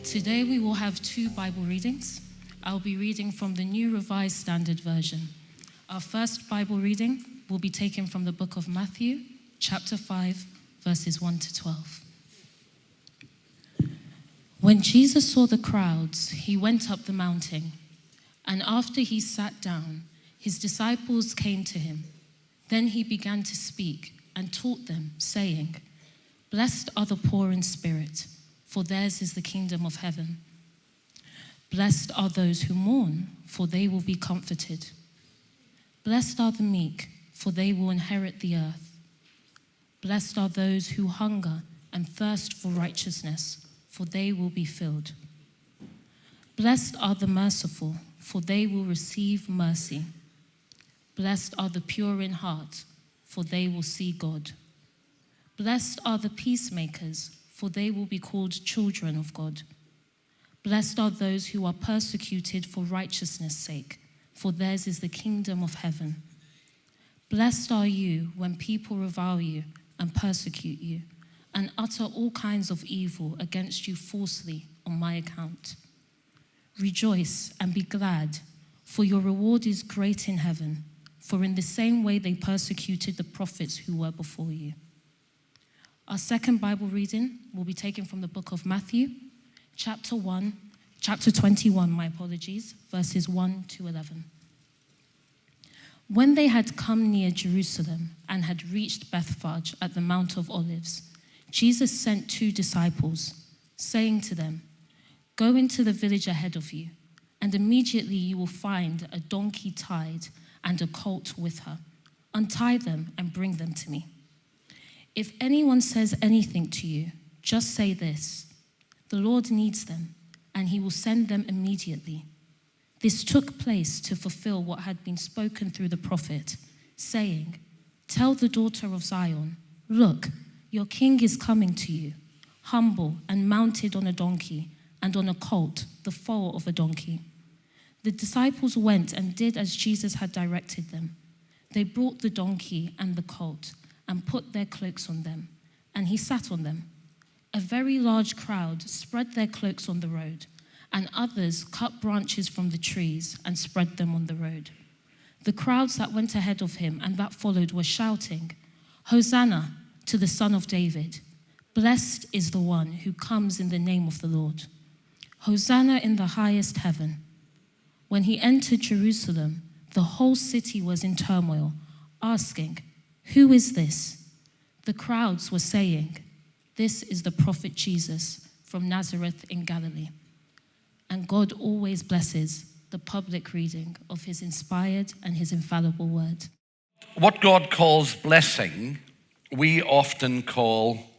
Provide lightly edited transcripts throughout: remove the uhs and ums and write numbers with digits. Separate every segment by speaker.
Speaker 1: Today we will have two Bible readings. I'll be reading from the New Revised Standard Version. Our first Bible reading will be taken from the book of Matthew, chapter 5, verses 1 to 12. When Jesus saw the crowds, he went up the mountain, and after he sat down, his disciples came to him. Then he began to speak and taught them, saying, "Blessed are the poor in spirit, for theirs is the kingdom of heaven. Blessed are those who mourn, for they will be comforted. Blessed are the meek, for they will inherit the earth. Blessed are those who hunger and thirst for righteousness, for they will be filled. Blessed are the merciful, for they will receive mercy. Blessed are the pure in heart, for they will see God. Blessed are the peacemakers, for they will be called children of God. Blessed are those who are persecuted for righteousness' sake, for theirs is the kingdom of heaven. Blessed are you when people revile you and persecute you, and utter all kinds of evil against you falsely on my account. Rejoice and be glad, for your reward is great in heaven, for in the same way they persecuted the prophets who were before you." Our second Bible reading will be taken from the book of Matthew, chapter 21, verses 1 to 11. When they had come near Jerusalem and had reached Bethphage at the Mount of Olives, Jesus sent 2 disciples, saying to them, "Go into the village ahead of you, and immediately you will find a donkey tied and a colt with her. Untie them and bring them to me. If anyone says anything to you, just say this: 'The Lord needs them, and he will send them immediately.'" This took place to fulfill what had been spoken through the prophet, saying, "Tell the daughter of Zion, look, your king is coming to you, humble and mounted on a donkey, and on a colt, the foal of a donkey." The disciples went and did as Jesus had directed them. They brought the donkey and the colt and put their cloaks on them, and he sat on them. A very large crowd spread their cloaks on the road, and others cut branches from the trees and spread them on the road. The crowds that went ahead of him and that followed were shouting, "Hosanna to the Son of David. Blessed is the one who comes in the name of the Lord. Hosanna in the highest heaven." When he entered Jerusalem, the whole city was in turmoil, asking, "Who is this?" The crowds were saying, "This is the prophet Jesus from Nazareth in Galilee." And God always blesses the public reading of his inspired and his infallible word.
Speaker 2: What God calls blessing, we often call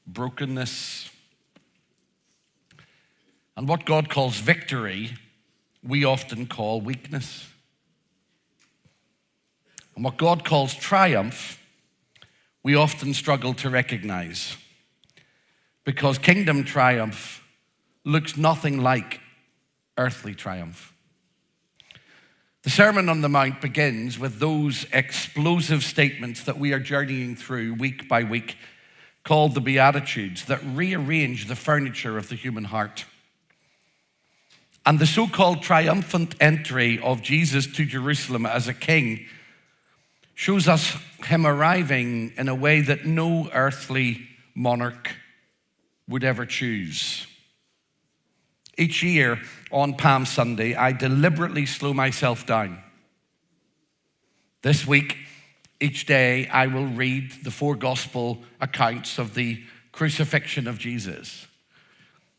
Speaker 2: brokenness. And what God calls victory, we often call weakness. And what God calls triumph, we often struggle to recognize, because kingdom triumph looks nothing like earthly triumph. The Sermon on the Mount begins with those explosive statements that we are journeying through week by week, called the Beatitudes, that rearrange the furniture of the human heart. And the so-called triumphant entry of Jesus to Jerusalem as a king shows us him arriving in a way that no earthly monarch would ever choose. Each year on Palm Sunday, I deliberately slow myself down. This week, each day, I will read the 4 gospel accounts of the crucifixion of Jesus.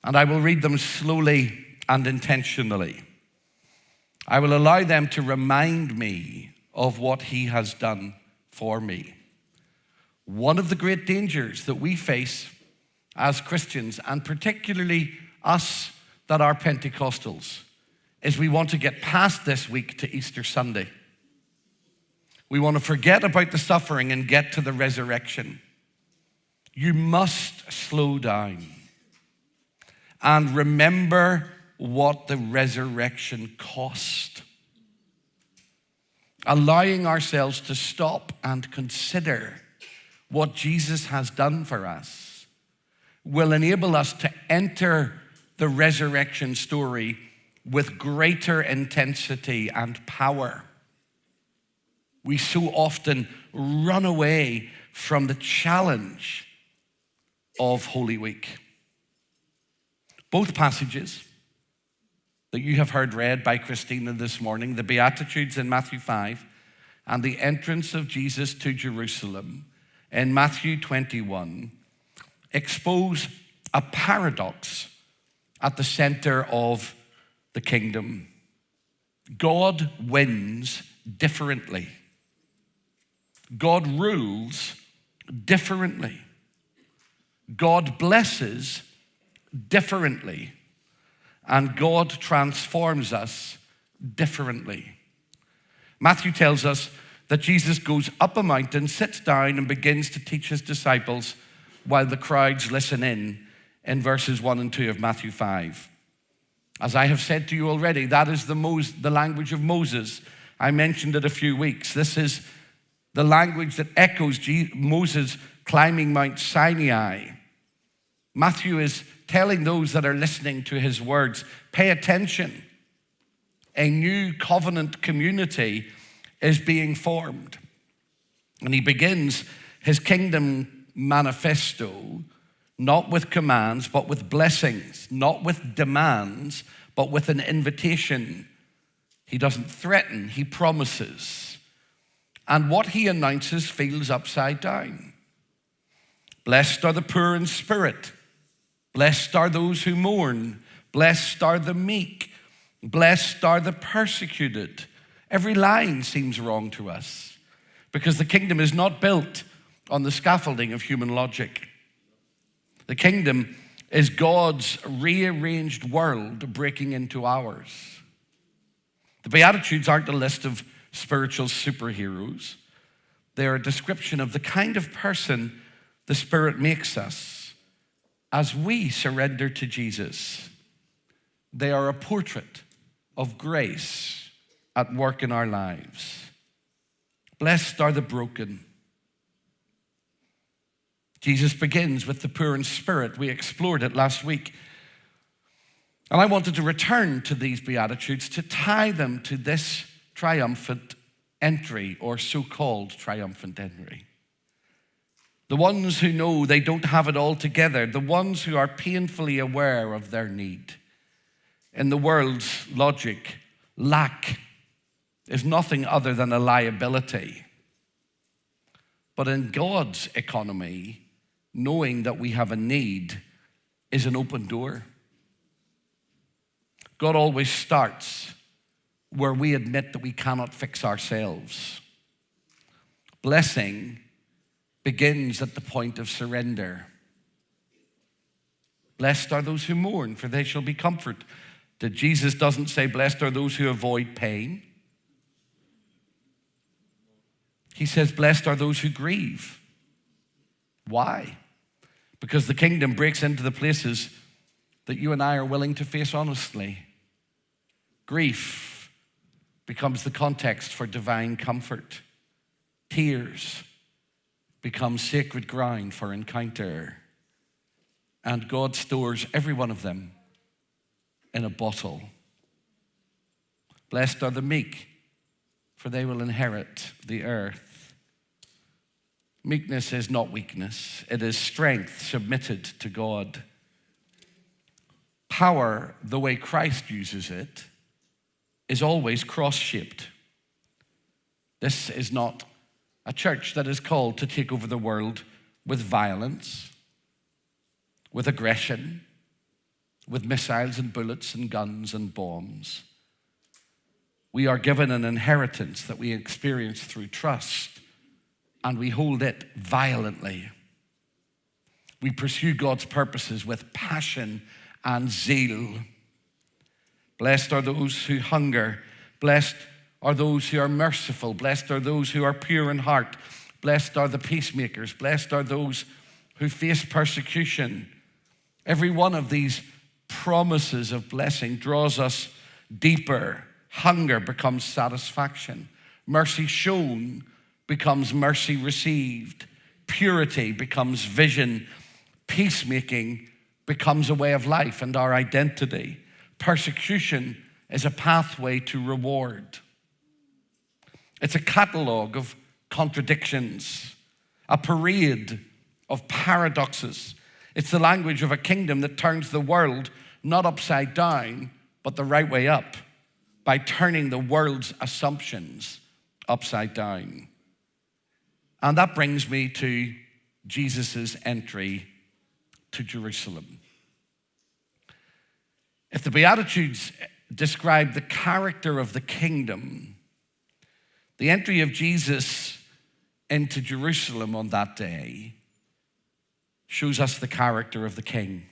Speaker 2: And I will read them slowly and intentionally. I will allow them to remind me of what he has done for me. One of the great dangers that we face as Christians, and particularly us that are Pentecostals, is we want to get past this week to Easter Sunday. We want to forget about the suffering and get to the resurrection. You must slow down and remember what the resurrection cost. Allowing ourselves to stop and consider what Jesus has done for us will enable us to enter the resurrection story with greater intensity and power. We so often run away from the challenge of Holy Week. Both passages that you have heard read by Christina this morning, the Beatitudes in Matthew 5 and the entrance of Jesus to Jerusalem in Matthew 21, expose a paradox at the center of the kingdom. God wins differently. God rules differently. God blesses differently. And God transforms us differently. Matthew tells us that Jesus goes up a mountain, sits down, and begins to teach his disciples while the crowds listen in verses 1 and 2 of Matthew 5. As I have said to you already, that is the language of Moses. I mentioned it a few weeks. This is the language that echoes Moses climbing Mount Sinai. Matthew is telling those that are listening to his words, pay attention. A new covenant community is being formed. And he begins his kingdom manifesto not with commands, but with blessings, not with demands, but with an invitation. He doesn't threaten, he promises. And what he announces feels upside down. Blessed are the poor in spirit. Blessed are those who mourn. Blessed are the meek. Blessed are the persecuted. Every line seems wrong to us because the kingdom is not built on the scaffolding of human logic. The kingdom is God's rearranged world breaking into ours. The Beatitudes aren't a list of spiritual superheroes. They're a description of the kind of person the Spirit makes us as we surrender to Jesus. They are a portrait of grace at work in our lives. Blessed are the broken. Jesus begins with the poor in spirit. We explored it last week. And I wanted to return to these Beatitudes to tie them to this triumphant entry, or so-called triumphant entry. The ones who know they don't have it all together, the ones who are painfully aware of their need. In the world's logic, lack is nothing other than a liability. But in God's economy, knowing that we have a need is an open door. God always starts where we admit that we cannot fix ourselves. Blessing begins at the point of surrender. Blessed are those who mourn, for they shall be comforted. Jesus doesn't say, blessed are those who avoid pain. He says, blessed are those who grieve. Why? Because the kingdom breaks into the places that you and I are willing to face honestly. Grief becomes the context for divine comfort. Tears become sacred ground for encounter. And God stores every one of them in a bottle. Blessed are the meek, for they will inherit the earth. Meekness is not weakness. It is strength submitted to God. Power, the way Christ uses it, is always cross-shaped. This is not a church that is called to take over the world with violence, with aggression, with missiles and bullets and guns and bombs. We are given an inheritance that we experience through trust, and we hold it violently. We pursue God's purposes with passion and zeal. Blessed are those who hunger. Blessed are those who are merciful. Blessed are those who are pure in heart. Blessed are the peacemakers. Blessed are those who face persecution. Every one of these promises of blessing draws us deeper. Hunger becomes satisfaction. Mercy shown becomes mercy received. Purity becomes vision. Peacemaking becomes a way of life and our identity. Persecution is a pathway to reward. It's a catalogue of contradictions, a parade of paradoxes. It's the language of a kingdom that turns the world not upside down, but the right way up, by turning the world's assumptions upside down. And that brings me to Jesus' entry to Jerusalem. If the Beatitudes describe the character of the kingdom, the entry of Jesus into Jerusalem on that day shows us the character of the king.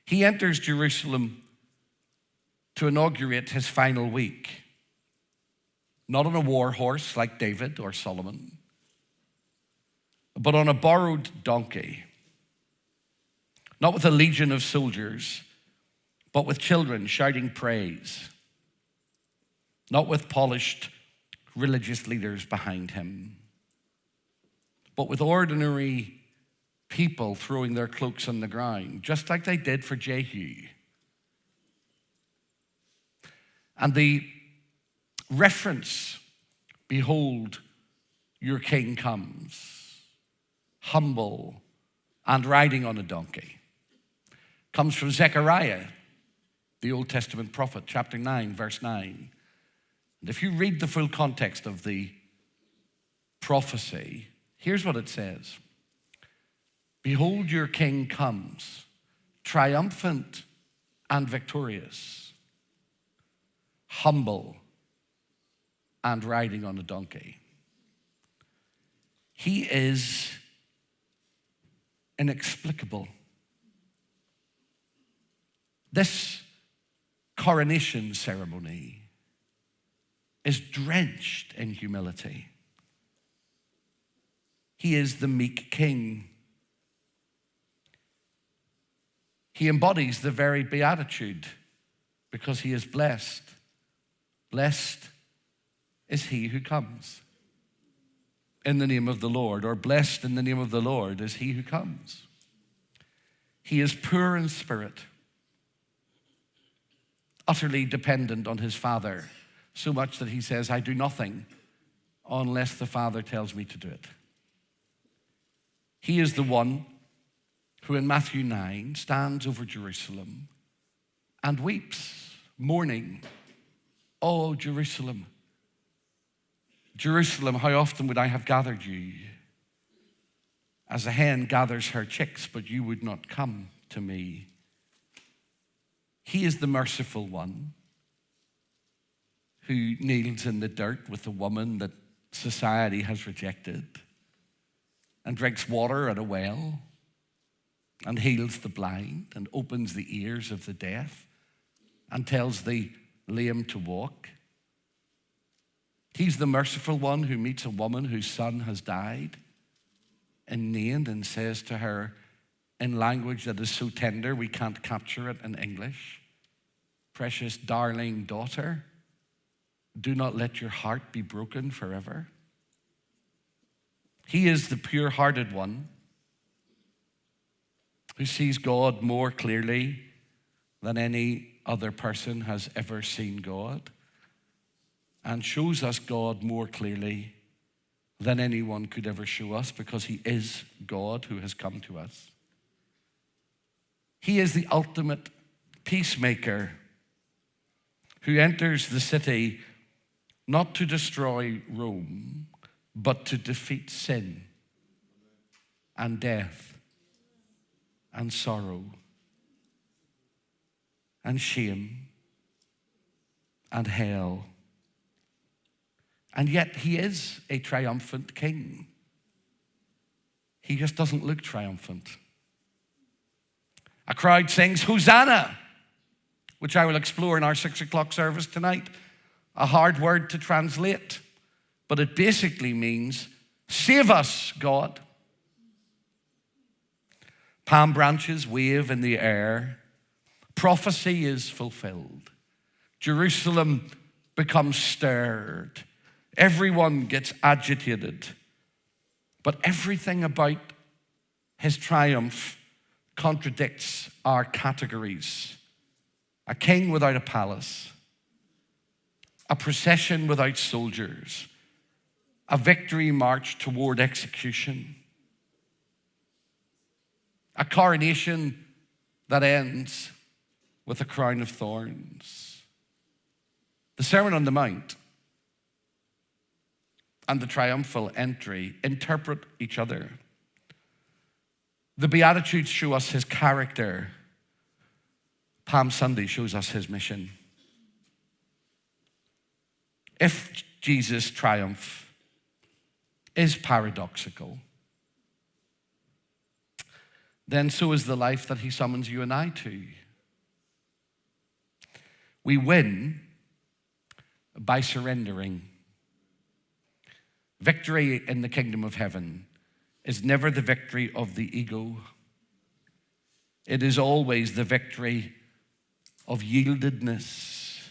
Speaker 2: He enters Jerusalem to inaugurate his final week, not on a war horse like David or Solomon, but on a borrowed donkey, not with a legion of soldiers, but with children shouting praise, not with polished religious leaders behind him, but with ordinary people throwing their cloaks on the ground, just like they did for Jehu. And the reference, behold, your king comes, humble and riding on a donkey, comes from Zechariah, the Old Testament prophet, chapter 9, verse 9. And if you read the full context of the prophecy, here's what it says. Behold, your king comes, triumphant and victorious, humble and riding on a donkey. He is inexplicable. This coronation ceremony is drenched in humility. He is the meek king. He embodies the very beatitude because he is blessed. Blessed is he who comes in the name of the Lord, or blessed in the name of the Lord is he who comes. He is poor in spirit, utterly dependent on his Father, so much that he says, I do nothing unless the Father tells me to do it. He is the one who in Matthew 9 stands over Jerusalem and weeps, mourning, oh, Jerusalem, Jerusalem, how often would I have gathered you as a hen gathers her chicks, but you would not come to me. He is the merciful one who kneels in the dirt with the woman that society has rejected and drinks water at a well and heals the blind and opens the ears of the deaf and tells the lame to walk. He's the merciful one who meets a woman whose son has died in Nain and says to her in language that is so tender we can't capture it in English, precious darling daughter, do not let your heart be broken forever. He is the pure-hearted one who sees God more clearly than any other person has ever seen God and shows us God more clearly than anyone could ever show us because he is God who has come to us. He is the ultimate peacemaker who enters the city not to destroy Rome, but to defeat sin and death and sorrow and shame and hell. And yet he is a triumphant king. He just doesn't look triumphant. A crowd sings, Hosanna, which I will explore in our 6 o'clock service tonight. A hard word to translate, but it basically means, save us, God. Palm branches wave in the air. Prophecy is fulfilled. Jerusalem becomes stirred. Everyone gets agitated. But everything about his triumph contradicts our categories. A king without a palace, a procession without soldiers, a victory march toward execution, a coronation that ends with a crown of thorns. The Sermon on the Mount and the triumphal entry interpret each other. The Beatitudes show us his character. Palm Sunday shows us his mission. If Jesus' triumph is paradoxical, then so is the life that he summons you and I to. We win by surrendering. Victory in the kingdom of heaven is never the victory of the ego. It is always the victory of yieldedness.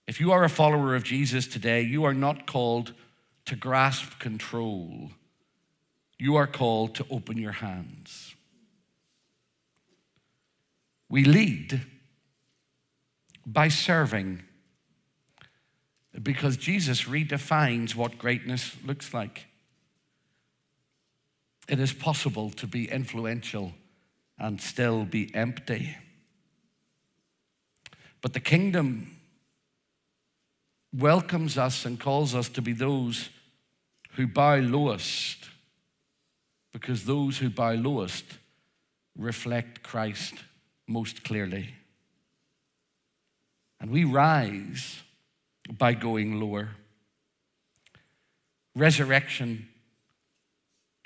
Speaker 2: If you are a follower of Jesus today, you are not called to grasp control. You are called to open your hands. We lead by serving, because Jesus redefines what greatness looks like. It is possible to be influential and still be empty. But the kingdom welcomes us and calls us to be those who bow lowest, because those who bow lowest reflect Christ most clearly. And we rise by going lower. Resurrection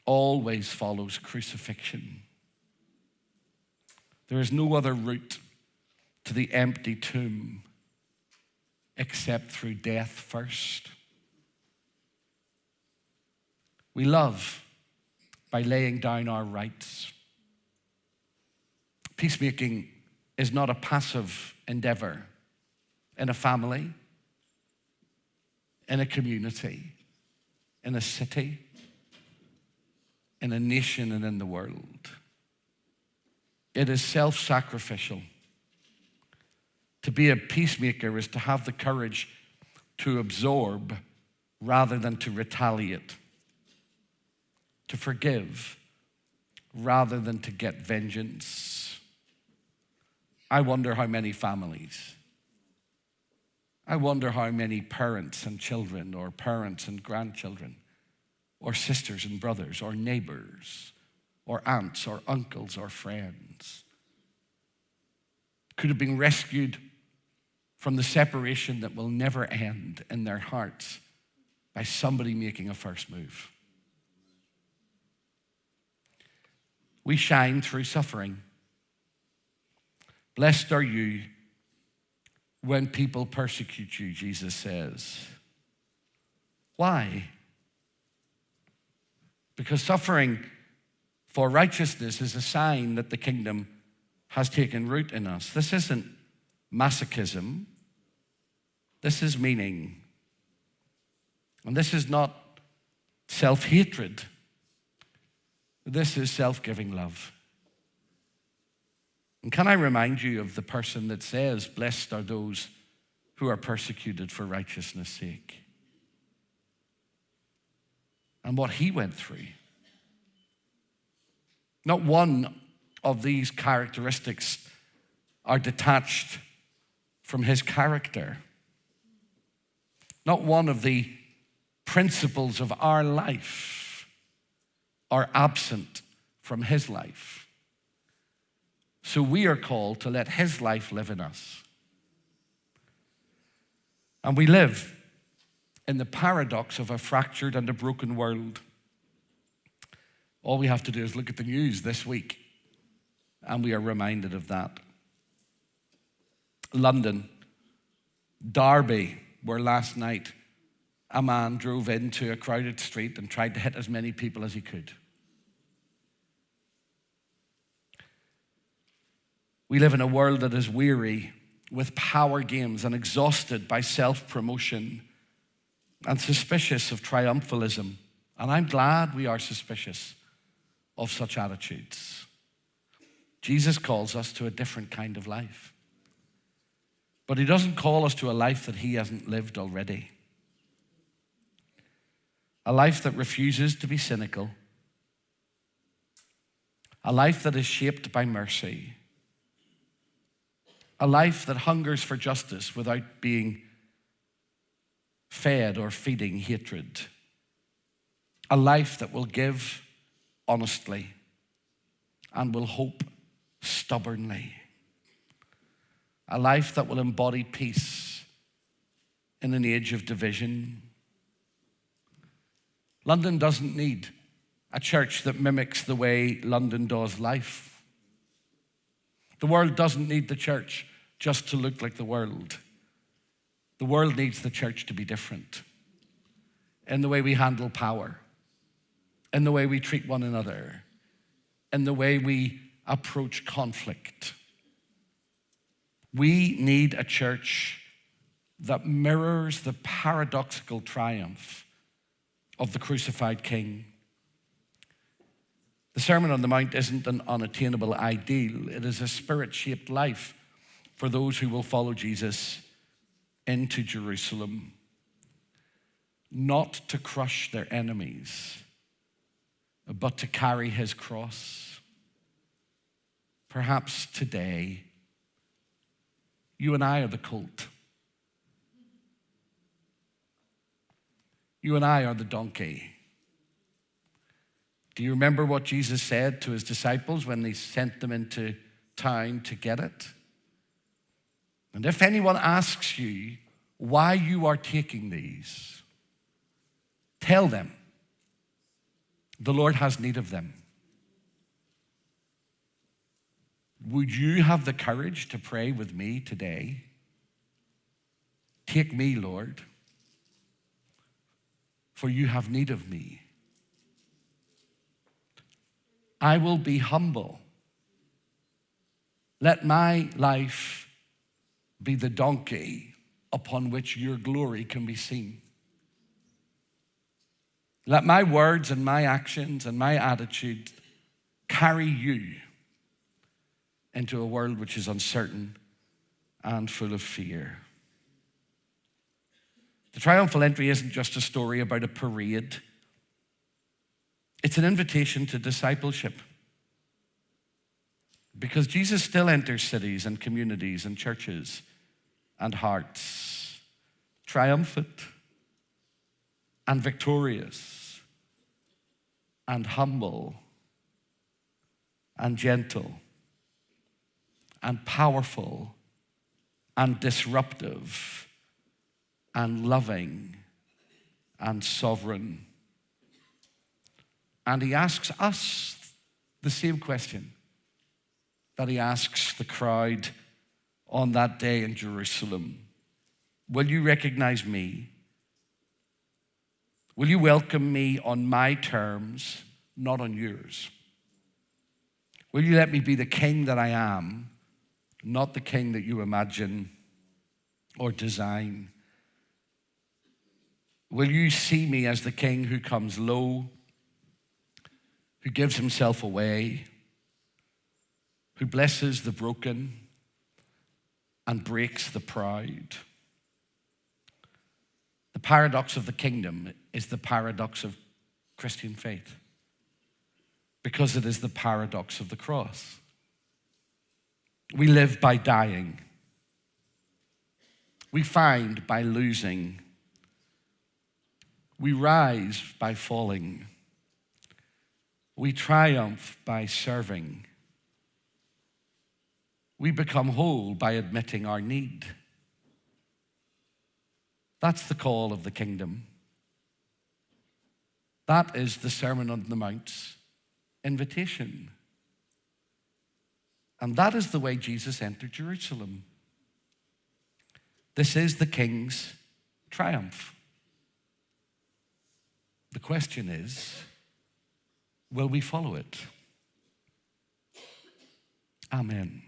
Speaker 2: always follows crucifixion. There is no other route to the empty tomb except through death first. We love by laying down our rights. Peacemaking is not a passive endeavor in a family, in a community, in a city, in a nation, and in the world. It is self-sacrificial. To be a peacemaker is to have the courage to absorb rather than to retaliate, to forgive rather than to get vengeance. I wonder how many families, I wonder how many parents and children, or parents and grandchildren, or sisters and brothers, or neighbors, or aunts, or uncles, or friends could have been rescued from the separation that will never end in their hearts by somebody making a first move. We shine through suffering. Blessed are you when people persecute you, Jesus says. Why? Because suffering for righteousness is a sign that the kingdom has taken root in us. This isn't masochism. This is meaning. And this is not self-hatred. This is self-giving love. And can I remind you of the person that says, blessed are those who are persecuted for righteousness' sake, and what he went through. Not one of these characteristics are detached from his character. Not one of the principles of our life are absent from his life. So we are called to let his life live in us. And we live in the paradox of a fractured and a broken world. All we have to do is look at the news this week, and we are reminded of that. London, Derby, where last night a man drove into a crowded street and tried to hit as many people as he could. We live in a world that is weary with power games and exhausted by self-promotion and suspicious of triumphalism. And I'm glad we are suspicious of such attitudes. Jesus calls us to a different kind of life. But he doesn't call us to a life that he hasn't lived already. A life that refuses to be cynical. A life that is shaped by mercy. A life that hungers for justice without being fed or feeding hatred. A life that will give honestly and will hope stubbornly. A life that will embody peace in an age of division. London doesn't need a church that mimics the way London does life. The world doesn't need the church just to look like the world. The world needs the church to be different in the way we handle power, in the way we treat one another, in the way we approach conflict. We need a church that mirrors the paradoxical triumph of the crucified King. The Sermon on the Mount isn't an unattainable ideal. It is a spirit-shaped life for those who will follow Jesus into Jerusalem, not to crush their enemies, but to carry his cross. Perhaps today, you and I are the colt. You and I are the donkey. Do you remember what Jesus said to his disciples when they sent them into town to get it? And if anyone asks you why you are taking these, tell them the Lord has need of them. Would you have the courage to pray with me today? Take me, Lord, for you have need of me. I will be humble. Let my life be the donkey upon which your glory can be seen. Let my words and my actions and my attitude carry you into a world which is uncertain and full of fear. The triumphal entry isn't just a story about a parade. It's an invitation to discipleship. Because Jesus still enters cities and communities and churches and hearts, triumphant and victorious and humble and gentle and powerful and disruptive and loving and sovereign. And he asks us the same question that he asks the crowd on that day in Jerusalem. Will you recognize me? Will you welcome me on my terms, not on yours? Will you let me be the king that I am, not the king that you imagine or design? Will you see me as the king who comes low, who gives himself away, who blesses the broken and breaks the proud? The paradox of the kingdom is the paradox of Christian faith, because it is the paradox of the cross. We live by dying. We find by losing. We rise by falling. We triumph by serving. We become whole by admitting our need. That's the call of the kingdom. That is the Sermon on the Mount's invitation. And that is the way Jesus entered Jerusalem. This is the king's triumph. The question is, will we follow it? Amen.